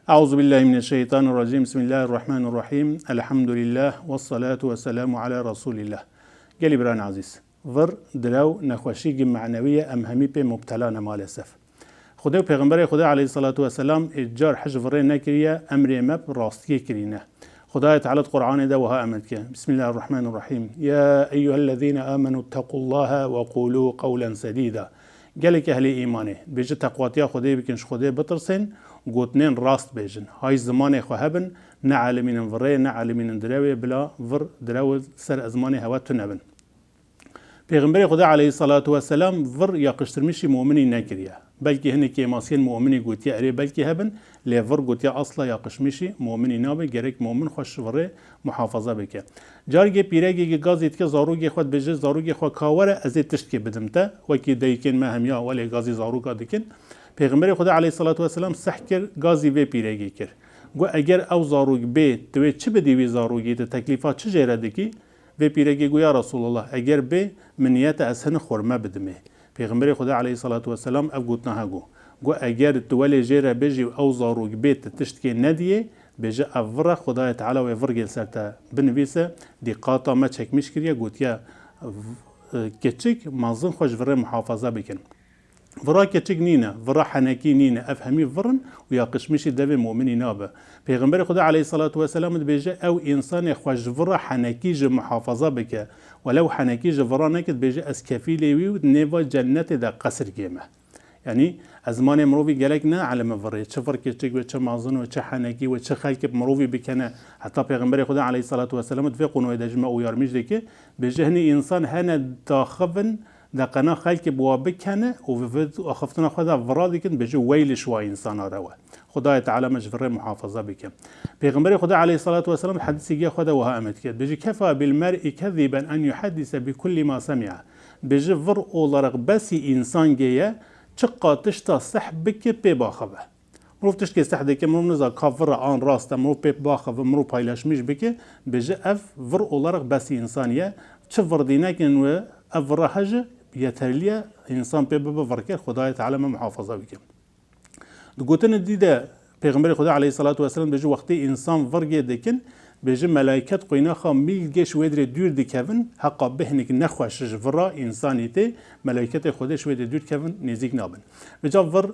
أعوذ بالله من الشيطان الرجيم. بسم الله الرحمن الرحيم. الحمد لله والصلاة والسلام على رسول الله. قال بران عزيز ور درو نخوشی معنویه ام همی به مبتلا مالسف. خدا و پیغمبر خدا علیه الصلاة والسلام اجار حج وره نکریه امر مب راستی کرینه. خدا تعالى قرآن ده وها أمد كه. بسم الله الرحمن الرحيم. يا أيها الذين آمنوا اتقوا الله وقولوا قولا سديدا. قالك أهل إيمانه بيجي تقواتيا خدي بكنش خدي بترسن قوتنين راست بيجن هاي زمانه خهبن نعلمين فري نعلمين دراوي بلا فر دراوي سر أزمانه هوا تنبن. پیغمبر خدا علیه الصلاة والسلام ور یا قشترمیشی مؤمنی نکریه بلکه هنی که ماسین مؤمنی گوتی اری بلکه هبن لیور گوتی اصلا یا قشمیشی مؤمنی نابه گرک مؤمن خوش وره محافظه بکه جارگی پیرگی گازیت که زاروگی خود بجه زاروگی خود کاوره از تشت که بدمته وکی دیکن ما همیا ولی گازی زاروگا دکن پیغمبر خدا علیه الصلاة والسلام صح کر گازی و پیرگی کر گو اگر او زاروگ به توی چه بدی وی زاروگی ته تکلیفات چه جره دکی و پیرگی گویا رسول الله اگر به منیت از هن خورمه بدمه پیغمبر خدا علیه الصلاة والسلام او گوتنها گو اگر تولی جره بجی او زاروگ بیت تشت که ندیه بجه افره خدا تعالی و افرگل سرتا بنویسه دی قاطا ما چکمیش کریه گوتیا کچک مازن خوش وره محافظه بکن ورا کچک نینه ورا حنکی نینه افهمی ورن و یا قشمیش دو مؤمنی نابه پیغمبر خدا علیه الصلاة والسلام بیجه او انسان خوش ورا حنکی ج محافظه بکه ولو حنکی ج ورا نکد بیجه از کفیلی وی و نیوا جنت دا قصر گیمه یعنی ازمان مروفی گلک نه علم وره چه ور کچک و چه مازن و چه حنکی و چه خلک مروفی بکنه حتی پیغمبر خدا علیه الصلاة والسلام دفقون و دجمه او یارمیش دیگه بیجه هنی انسان هنه داخفن دا قنا خلق بوا بکنه و اخفتنا خدا ورادی کن بجو ویل شوا انسان روه خدا تعالی مجبر محافظه بکن پیغمبر خدا علیه الصلاة والسلام حدیثی گه خدا وها امد کرد بجو کفا بالمرء کذبا ان يحدث بكل ما سمع بجو ور اولرق بسی انسان گه چقا تشتا صح بکه پی باخبه مروف تشکی صح دیگه مروف نزا کافر آن راسته مروف پی باخبه مروف پایلشمیش بکه بجو اف ور اولرق بسی انسانیه چه وردینه کن و افره هجه يترليه انسان به بفركر خدای تعالی محافظه بکن دگوتن دیده پیغمبر خدا علیه الصلاة والسلام بجو وقتی انسان ورگه دکن بجو ملائکت قینا خا میل گش ودر دور دکون حقا بهنک نخوش ورا انسانیته ملائکت خودش ودر دور کون نزیک نابن بجا ور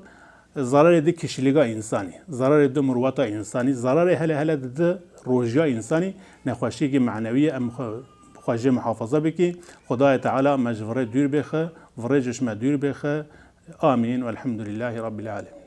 ضرر دی کشیلگا انسانی ضرر دی مروتا انسانی ضرر هله دی روجا انسانی نخوشی که معنوی ام خواجه محافظه بکی خدای تعالی مجبور دور بخه ورجش ما دور بخه آمین والحمد لله رب العالمين.